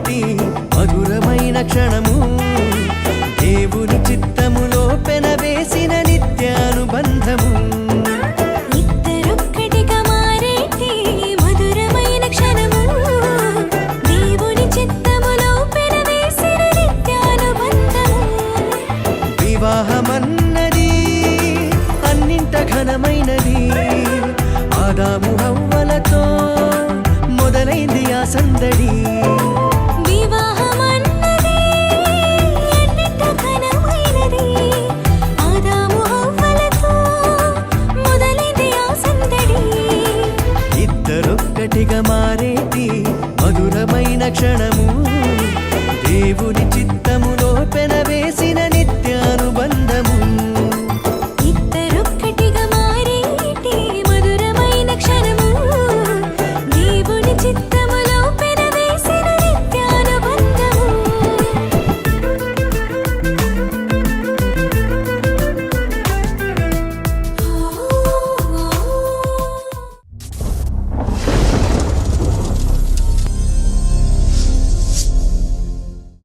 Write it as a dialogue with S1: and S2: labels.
S1: మారేటి మధురమైన క్షణము దేవుని చిత్తములో పెనవేసిన నిత్యానుబంధము
S2: ఇద్దరొక్కటిగా మారేటి మధురమైన క్షణము దేవుని చిత్తములో పెనవేసిన నిత్యానుబంధము
S1: వివాహమన్నది అన్నింట ఘనమైనది ఆదాము హవ్వలతో మొదలైంది ఆ సందడి
S2: వివాహమన్నది అన్నింట ఘనమైనది ఆదాము హవ్వలతో మొదలైంది ఆ సందడి
S1: ఇద్దరొక్కటిగా మారేటి మధురమైన క్షణం